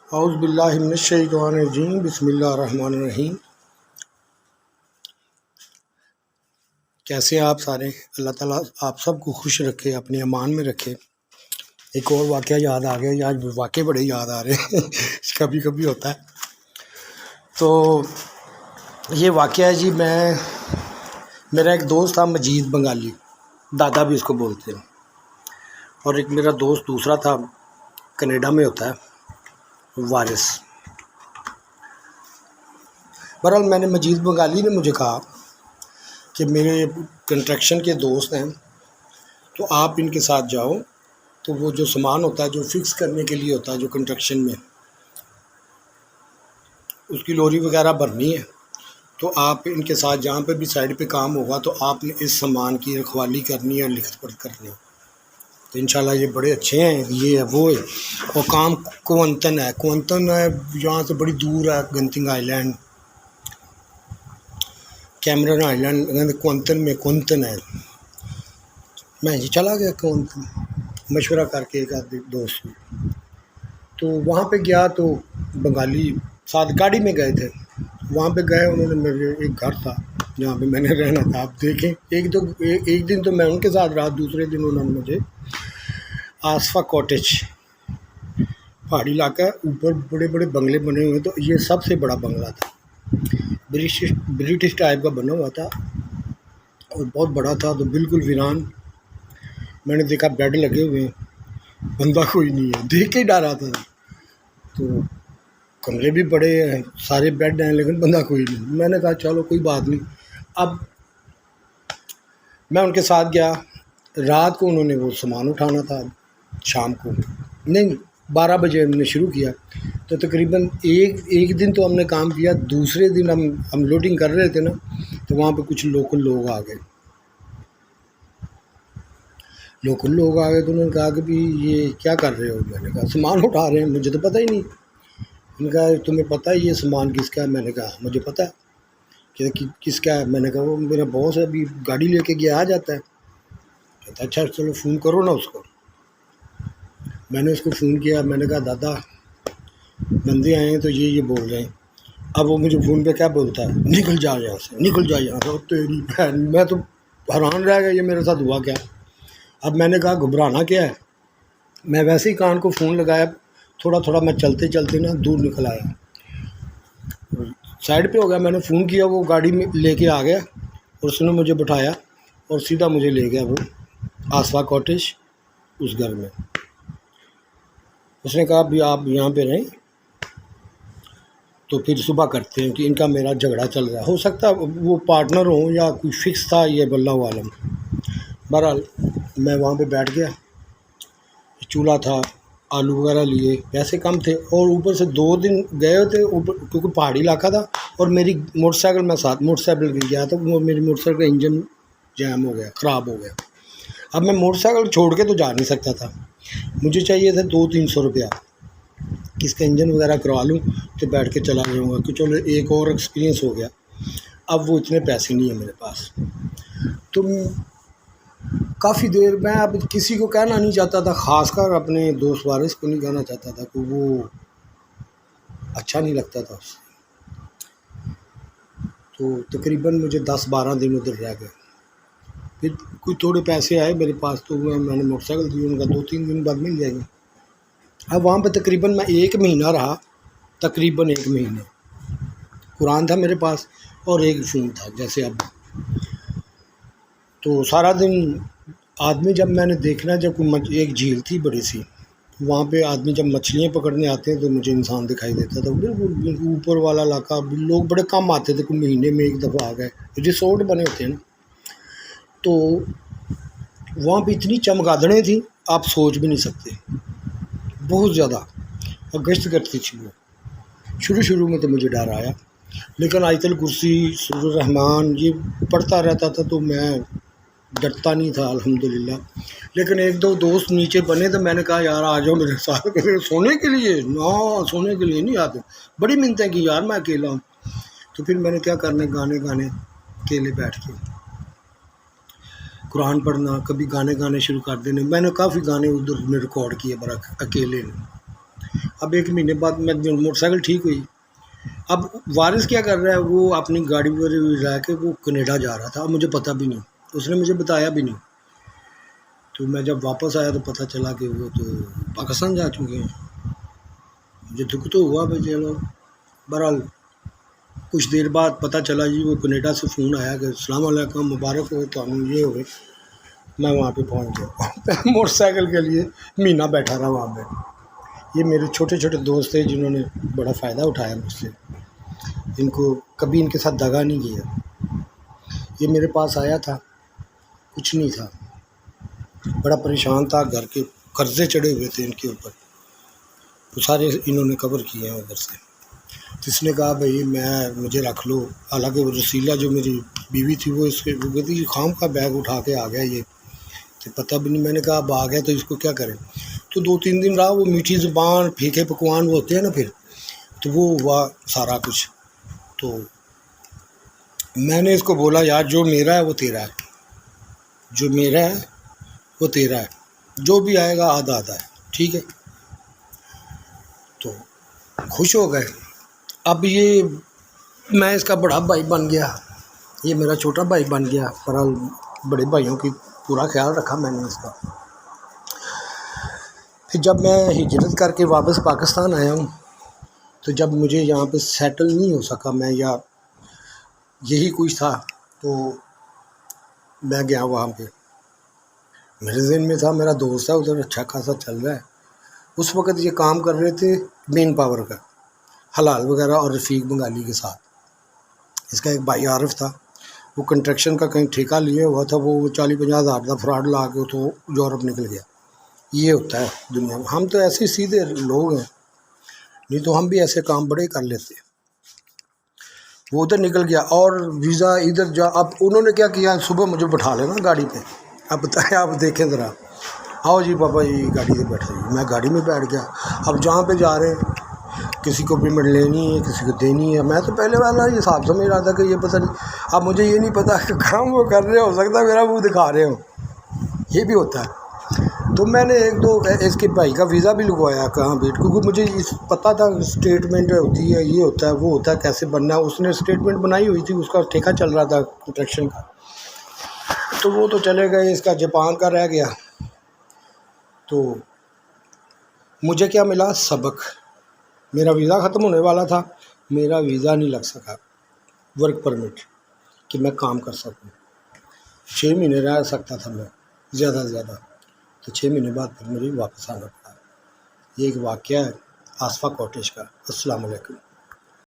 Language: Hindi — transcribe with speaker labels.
Speaker 1: औज़ु बिल्लाहि मिनश शैतानिर रजीम बिस्मिल्लाहिर रहमानिर रहीम। कैसे हैं आप सारे? अल्लाह ताला आप सबको खुश रखे, अपने अमान में रखे। एक और वाक़या याद आ गया, आज वाक़ये बड़े याद आ रहे हैं कभी कभी होता है। तो ये वाक़या है जी, मेरा एक दोस्त था मजीद बंगाली, दादा भी उसको बोलते हैं, और एक मेरा दोस्त दूसरा था, कनाडा में होता है, वारिस। बहरहाल मैंने मजीद बंगाली ने मुझे कहा कि मेरे कंस्ट्रक्शन के दोस्त हैं, तो आप इनके साथ जाओ, तो वो जो सामान होता है जो फिक्स करने के लिए होता है, जो कंस्ट्रक्शन में उसकी लोरी वगैरह भरनी है, तो आप इनके साथ जहाँ पे भी साइड पे काम होगा तो आपने इस सामान की रखवाली करनी है और लिखत पढ़त करनी है। तो इंशाल्लाह ये बड़े अच्छे हैं, ये है वो है। और काम क्वंतन है, यहाँ से बड़ी दूर है, गंतिंग आइलैंड, कैमरन आइलैंड, क्वंतन है। मैं जी चला गया क्वंतन, मशवरा करके एक आदमी दोस्त को। तो वहाँ पे गया तो बंगाली साथ गाड़ी में गए थे। वहाँ पे गए, उन्होंने मेरे एक घर था जहाँ पे मैंने रहना था। आप देखें, एक दिन तो मैं उनके साथ रहा, दूसरे दिन उन्होंने मुझे आसफा कॉटेज, पहाड़ी इलाका है, ऊपर बड़े बड़े बंगले बने हुए। तो ये सबसे बड़ा बंगला था, ब्रिटिश टाइप का बना हुआ था और बहुत बड़ा था। तो बिल्कुल वीरान। मैंने देखा बेड लगे हुए हैं, बंदा कोई नहीं है, देख के ही डर आता था। तो कमरे भी बड़े हैं, सारे बेड हैं, लेकिन बंदा कोई नहीं। मैंने कहा चलो कोई बात नहीं। अब मैं उनके साथ गया। रात को उन्होंने वो सामान उठाना था, शाम को नहीं 12 बजे हमने शुरू किया। तो तकरीबन एक दिन तो हमने काम किया। दूसरे दिन हम लोडिंग कर रहे थे ना, तो वहाँ पे कुछ लोकल लोग आ गए। तो उन्होंने कहा कि भी ये क्या कर रहे हो? मैंने कहा सामान उठा रहे हैं, मुझे तो पता ही नहीं। उन्होंने कहा तुम्हें पता है ये सामान किसका है? मैंने कहा मुझे पता है। कि किसका है? मैंने कहा वो मेरा बॉस है, अभी गाड़ी लेके गया आ जाता है। कहता अच्छा चलो फ़ोन करो ना उसको। मैंने उसको फ़ोन किया, मैंने कहा दादा बंदे आए हैं तो ये बोल रहे हैं। अब वो मुझे फ़ोन पे क्या बोलता है, निकल जा यहाँ से, निकल जा यहाँ से। तेरी बहन, मैं तो हैरान रह गया, ये मेरे साथ हुआ क्या। अब मैंने कहा घबराना क्या है। मैं वैसे ही कान को फ़ोन लगाया, थोड़ा थोड़ा मैं चलते चलते ना दूर निकल आया, साइड पे हो गया। मैंने फ़ोन किया, वो गाड़ी में लेके आ गया और उसने मुझे बिठाया और सीधा मुझे ले गया वो आसफा कॉटेज, उस घर में। उसने कहा भी आप यहाँ पे रहें, तो फिर सुबह करते हैं कि इनका मेरा झगड़ा चल रहा है। हो सकता है वो पार्टनर हो या कोई फिक्स था, ये बल्ला आलम। बहरहाल मैं वहाँ पे बैठ गया, चूल्हा था, आलू वगैरह लिए, पैसे कम थे, और ऊपर से 2 दिन गए थे ऊपर, क्योंकि पहाड़ी इलाका था। और मेरी मोटरसाइकिल, मैं साथ मोटरसाइकिल गिर गया, तो वो मेरी मोटरसाइकिल का इंजन जैम हो गया, ख़राब हो गया। अब मैं मोटरसाइकिल छोड़ के तो जा नहीं सकता था, मुझे चाहिए था 200-300 रुपया, इसका इंजन वगैरह करवा लूँ तो बैठ के चला जाऊँगा, कि चलो एक और एक्सपीरियंस हो गया। अब वो इतने पैसे नहीं है मेरे पास। तो काफ़ी देर मैं अब किसी को कहना नहीं चाहता था, ख़ासकर अपने दोस्त वारिस को नहीं कहना चाहता था, कि वो अच्छा नहीं लगता था उससे। तो तकरीबन मुझे 10-12 दिन उधर रह गए। फिर कुछ थोड़े पैसे आए मेरे पास, तो मैंने मोटरसाइकिल दी, उनका 2-3 दिन बाद मिल जाएगी। अब वहाँ पे तकरीबन मैं 1 महीना रहा, तकरीबन 1 महीने। कुरान था मेरे पास और एक फ़ोन था, जैसे अब। तो सारा दिन आदमी, जब मैंने देखना, जब कोई एक झील थी बड़ी सी, वहाँ पे आदमी जब मछलियाँ पकड़ने आते हैं तो मुझे इंसान दिखाई देता था। बिल्कुल ऊपर वाला इलाका, लोग बड़े कम आते थे, कोई महीने में 1 दफ़ा आ गए। रिसोर्ट बने होते हैं ना, तो वहाँ पे इतनी चमगादड़ें थी आप सोच भी नहीं सकते, बहुत ज़्यादा। और गश्त करती थी वो। शुरू में तो मुझे डर आया, लेकिन आयतल कुर्सी, सूरह रहमान ये पढ़ता रहता था, तो मैं डरता नहीं था अल्हम्दुलिल्लाह। लेकिन 1-2 दोस्त नीचे बने, तो मैंने कहा यार आ जाओ मेरे साथ। सोने के लिए ना, सोने के लिए नहीं आते। बड़ी मिन्नतें की यार, मैं अकेला हूँ। तो फिर मैंने क्या करना, गाने अकेले बैठ के कुरान पढ़ना, कभी गाने शुरू कर देने। मैंने काफ़ी गाने उधर में रिकॉर्ड किए, बड़ा अकेले ने। अब 1 महीने बाद मैं मोटरसाइकिल ठीक हुई। अब वारिस क्या कर रहा है, वो अपनी गाड़ी पर ला के वो कनाडा जा रहा था, मुझे पता भी नहीं, उसने मुझे बताया भी नहीं। तो मैं जब वापस आया तो पता चला कि वो तो पाकिस्तान जा चुके हैं। मुझे दुख तो हुआ भाई, चलो बहरहाल कुछ देर बाद पता चला जी वो कनाडा से फ़ोन आया कि अस्सलाम वालेकुम, मुबारक हो तो हम ये हो गए। मैं वहाँ पे पहुँच गया मोटरसाइकिल के लिए महीना बैठा रहा वहाँ पे। ये मेरे छोटे छोटे दोस्त थे जिन्होंने बड़ा फ़ायदा उठाया मुझसे, इनको कभी इनके साथ दगा नहीं किया। ये मेरे पास आया था, कुछ नहीं था, बड़ा परेशान था, घर के कर्जे चढ़े हुए थे इनके ऊपर, तो सारे इन्होंने कवर किए हैं उधर से। तो इसने कहा भाई मुझे रख लो, हालांकि वो रसीला जो मेरी बीवी थी वो इसके वो कहती खाम का बैग उठा के आ गया ये, तो पता भी नहीं। मैंने कहा अब आ गया तो इसको क्या करें। तो 2-3 दिन रहा, वो मीठी ज़ुबान फीके पकवान वो होते हैं ना, फिर तो वो हुआ सारा कुछ। तो मैंने इसको बोला यार जो मेरा है वो तेरा है, जो मेरा है वो तेरा है, जो भी आएगा आधा आधा है, ठीक है। तो खुश हो गए। अब ये मैं इसका बड़ा भाई बन गया, ये मेरा छोटा भाई बन गया, पर बड़े भाइयों की पूरा ख्याल रखा मैंने इसका। फिर जब मैं हिजरत करके वापस पाकिस्तान आया हूँ, तो जब मुझे यहाँ पे सेटल नहीं हो सका मैं, या यही कुछ था, तो मैं गया वहाँ पे। मेरे ज़हन में था मेरा दोस्त है उधर, अच्छा खासा चल रहा है। उस वक़्त ये काम कर रहे थे मेन पावर का, हलाल वगैरह और रफ़ीक बंगाली के साथ। इसका एक भाई आरिफ था, वो कंस्ट्रक्शन का कहीं ठेका लिए हुआ था, वो 40-50 हज़ार का फ्रॉड ला के तो यूरोप निकल गया। ये होता है दुनिया में, हम तो ऐसे सीधे लोग हैं, नहीं तो हम भी ऐसे काम बड़े कर लेते। वो उधर निकल गया और वीज़ा इधर जा। अब उन्होंने क्या किया, सुबह मुझे बैठा लेना गाड़ी पे, अब बताएं, आप देखें ज़रा, आओ जी पापा जी गाड़ी से बैठ जाइए। मैं गाड़ी में बैठ गया। अब जहाँ पे जा रहे हैं, किसी को पेमेंट लेनी है, किसी को देनी है, मैं तो पहले वाला ये हिसाब समझ रहा था कि ये पता नहीं, अब मुझे ये नहीं पता कि काम वो कर रहे हो सकता है मेरा मुँह दिखा रहे हो, ये भी होता है। तो मैंने 1-2 इसके भाई का वीज़ा भी लगवाया कहाँ वेट, क्योंकि मुझे इस पता था स्टेटमेंट होती है, ये होता है, वो होता है, कैसे बनना है। उसने स्टेटमेंट बनाई हुई थी, उसका ठेका चल रहा था कंस्ट्रक्शन का, तो वो तो चले गए, इसका जापान का रह गया। तो मुझे क्या मिला सबक, मेरा वीज़ा ख़त्म होने वाला था, मेरा वीज़ा नहीं लग सका, वर्क परमिट, कि मैं काम कर सकूँ। 6 महीने रह सकता था मैं ज़्यादा से ज़्यादा, तो 6 महीने बाद फिर मुझे वापस आना पड़ा। ये एक वाक़या है आसफ़ा कॉटेज का। अस्सलाम वालेकुम।